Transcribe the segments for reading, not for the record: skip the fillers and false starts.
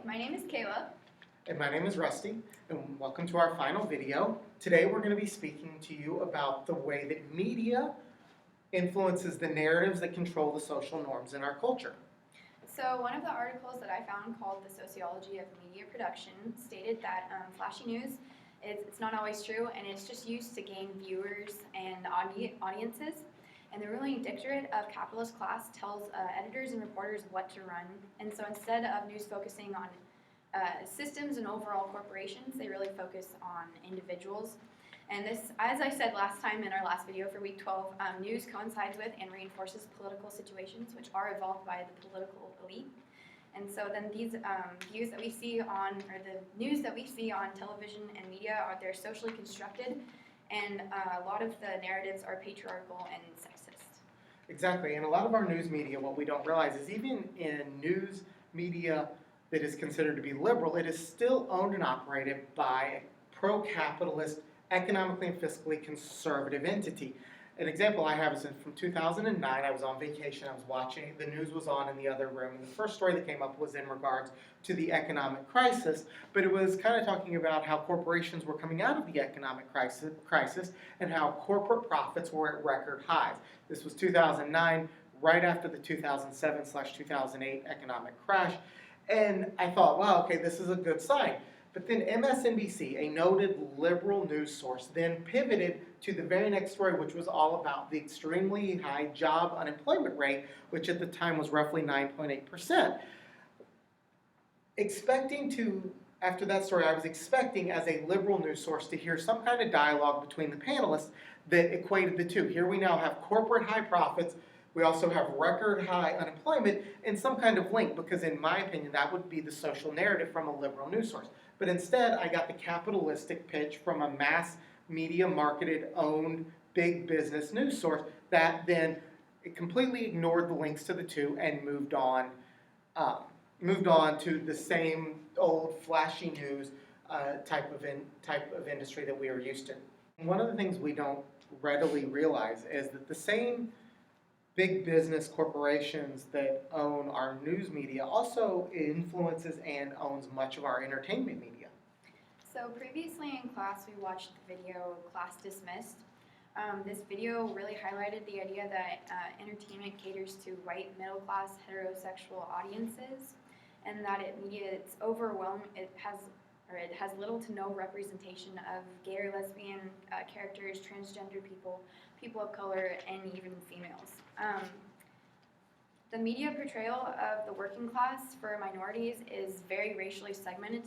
my name is Kayla. And my name is Rusty, and welcome to our final video. Today we're going to be speaking to you about the way that media influences the narratives that control the social norms in our culture. So one of the articles that I found called The Sociology of Media Production stated that flashy news, it's not always true, and it's just used to gain viewers and audiences. And the ruling dictatorate of capitalist class tells editors and reporters what to run. And so instead of news focusing on systems and overall corporations, they really focus on individuals. And this, as I said last time in our last video for week 12, news coincides with and reinforces political situations which are evolved by the political elite. And so then these views that we see on, or the news that we see on television and media, they're socially constructed, and a lot of the narratives are patriarchal and sexist. Exactly, and a lot of our news media, what we don't realize is even in news media that is considered to be liberal, it is still owned and operated by a pro-capitalist, economically and fiscally conservative entity. An example I have is from 2009. I was on vacation. I was watching, the news was on in the other room, and the first story that came up was in regards to the economic crisis, but it was kind of talking about how corporations were coming out of the economic crisis and how corporate profits were at record highs. This was 2009, right after the 2007/2008 economic crash, and I thought, wow, okay, this is a good sign. But then MSNBC, a noted liberal news source, then pivoted to the very next story, which was all about the extremely high job unemployment rate, which at the time was roughly 9.8%. After that story, I was expecting as a liberal news source to hear some kind of dialogue between the panelists that equated the two. Here we now have corporate high profits, we also have record high unemployment, and some kind of link, because in my opinion, that would be the social narrative from a liberal news source. But instead, I got the capitalistic pitch from a mass media marketed, owned, big business news source that then it completely ignored the links to the two and moved on to the same old flashy news type of industry that we are used to. One of the things we don't readily realize is that the same big business corporations that own our news media also influences and owns much of our entertainment media. So previously in class, we watched the video Class Dismissed. This video really highlighted the idea that entertainment caters to white, middle-class, heterosexual audiences, and that it's overwhelmed. It has little to no representation of gay or lesbian characters, transgender people, people of color, and even females. The media portrayal of the working class for minorities is very racially segmented,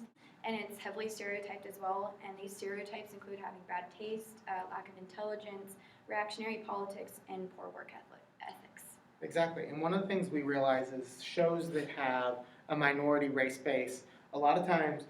and it's heavily stereotyped as well. And these stereotypes include having bad taste, lack of intelligence, reactionary politics, and poor work ethics. Exactly, and one of the things we realize is shows that have a minority race base, a lot of times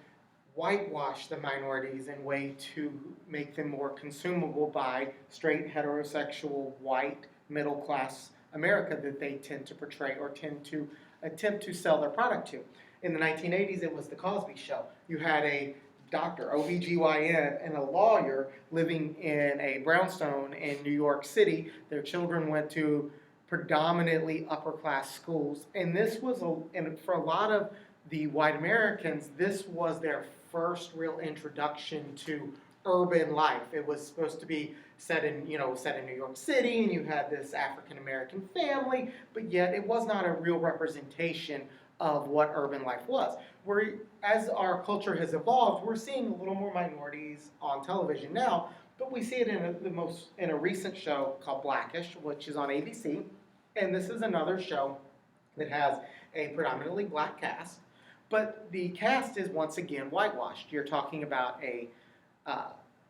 whitewash the minorities in a way to make them more consumable by straight, heterosexual, white, middle-class America that they tend to portray or tend to attempt to sell their product to. In the 1980s, it was The Cosby Show. You had a doctor, OBGYN, and a lawyer living in a brownstone in New York City. Their children went to predominantly upper-class schools, and this was, and for a lot of the white Americans, this was their first real introduction to urban life. It was supposed to be set in New York City, and you had this African American family, but yet it was not a real representation of what urban life was. As our culture has evolved, we're seeing a little more minorities on television now, but we see it in a recent show called Blackish, which is on ABC, and this is another show that has a predominantly black cast, but the cast is once again whitewashed. You're talking about a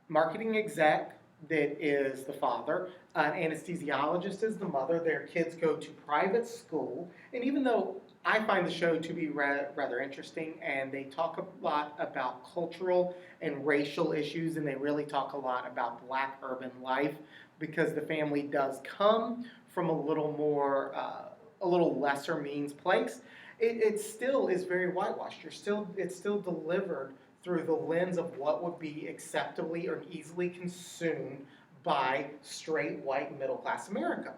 marketing exec that is the father, an anesthesiologist is the mother, their kids go to private school, and even though I find the show to be rather interesting, and they talk a lot about cultural and racial issues, and they really talk a lot about black urban life, because the family does come from a little lesser means place. It still is very whitewashed. It's still delivered through the lens of what would be acceptably or easily consumed by straight white middle class America.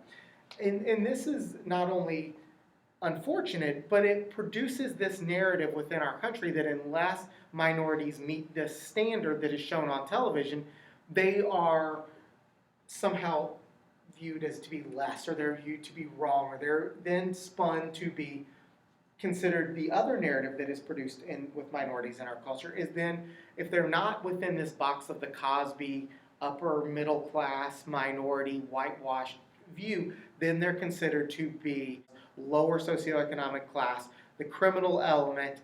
And this is not only unfortunate, but it produces this narrative within our country that unless minorities meet this standard that is shown on television, they are somehow viewed as to be less, or they're viewed to be wrong, or they're then spun to be considered. The other narrative that is produced with minorities in our culture is then, if they're not within this box of the Cosby upper middle class minority whitewashed view, then they're considered to be lower socioeconomic class, the criminal element.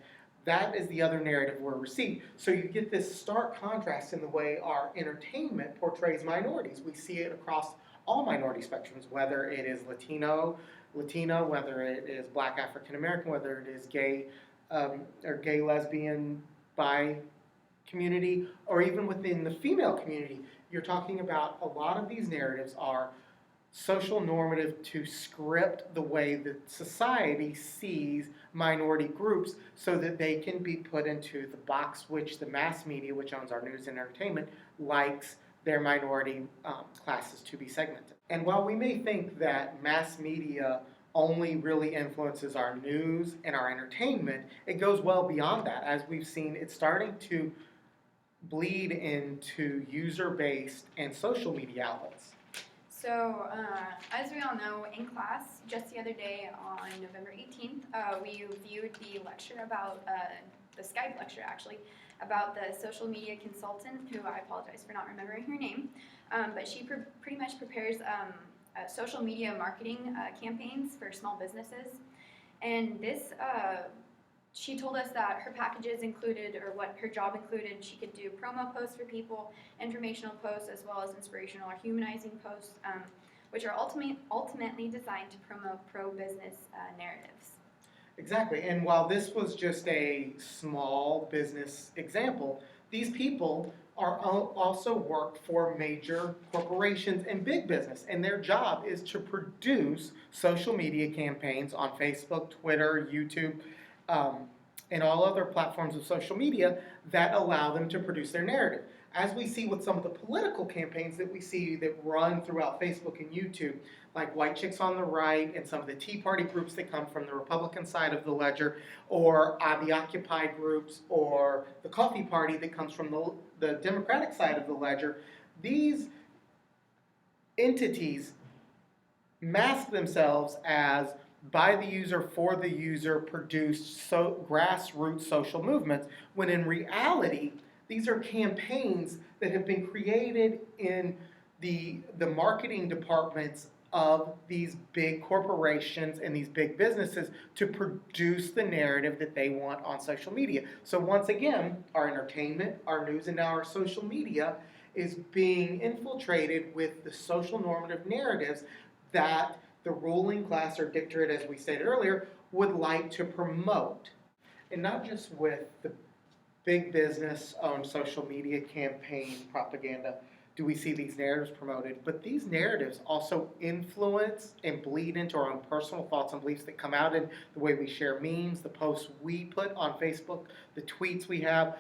That is the other narrative we're received. So you get this stark contrast in the way our entertainment portrays minorities. We see it across all minority spectrums, whether it is Latina, whether it is Black African American, whether it is gay or gay, lesbian, bi community, or even within the female community. You're talking about a lot of these narratives are social normative to script the way that society sees minority groups so that they can be put into the box which the mass media, which owns our news and entertainment, likes their minority classes to be segmented. And while we may think that mass media only really influences our news and our entertainment, it goes well beyond that. As we've seen, it's starting to bleed into user-based and social media outlets. So, as we all know, in class, just the other day on November 18th, we viewed the lecture about, the Skype lecture actually, about the social media consultant, who I apologize for not remembering her name, but she pretty much prepares social media marketing campaigns for small businesses. And this, she told us that her packages included, or what her job included, she could do promo posts for people, informational posts, as well as inspirational or humanizing posts, which are ultimately designed to promote pro-business narratives. Exactly, and while this was just a small business example, these people are also work for major corporations and big business, and their job is to produce social media campaigns on Facebook, Twitter, YouTube, and all other platforms of social media that allow them to produce their narrative. As we see with some of the political campaigns that we see that run throughout Facebook and YouTube, like White Chicks on the Right and some of the Tea Party groups that come from the Republican side of the ledger, or the Occupy groups, or the Coffee Party that comes from the Democratic side of the ledger, these entities mask themselves as by the user, for the user, produced grassroots social movements, when in reality, these are campaigns that have been created in the marketing departments of these big corporations and these big businesses to produce the narrative that they want on social media. So once again, our entertainment, our news, and now our social media is being infiltrated with the social normative narratives that the ruling class or dictatorate, as we stated earlier, would like to promote. And not just with the big business-owned social media campaign propaganda do we see these narratives promoted, but these narratives also influence and bleed into our own personal thoughts and beliefs that come out in the way we share memes, the posts we put on Facebook, the tweets we have,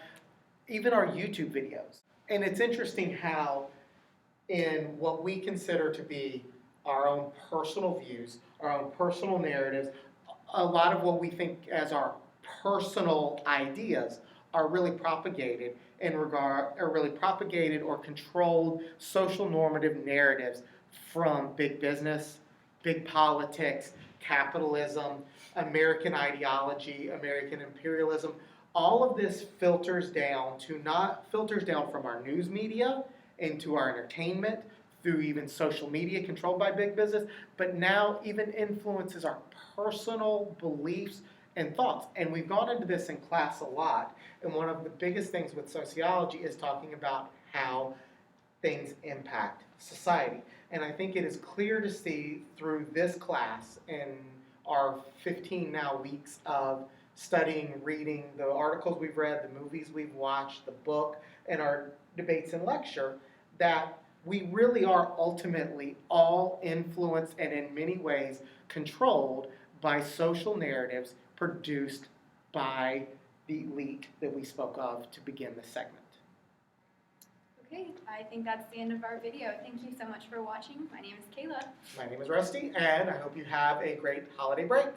even our YouTube videos. And it's interesting how in what we consider to be our own personal views, our own personal narratives, a lot of what we think as our personal ideas are really propagated or controlled social normative narratives from big business, big politics, capitalism, American ideology, American imperialism. All of this filters down from our news media into our entertainment, through even social media controlled by big business, but now even influences our personal beliefs and thoughts. And we've gone into this in class a lot, and one of the biggest things with sociology is talking about how things impact society. And I think it is clear to see through this class in our 15 now weeks of studying, reading the articles we've read, the movies we've watched, the book, and our debates and lecture, that we really are ultimately all influenced and in many ways controlled by social narratives produced by the elite that we spoke of to begin this segment. Okay, I think that's the end of our video. Thank you so much for watching. My name is Kayla. My name is Rusty, and I hope you have a great holiday break.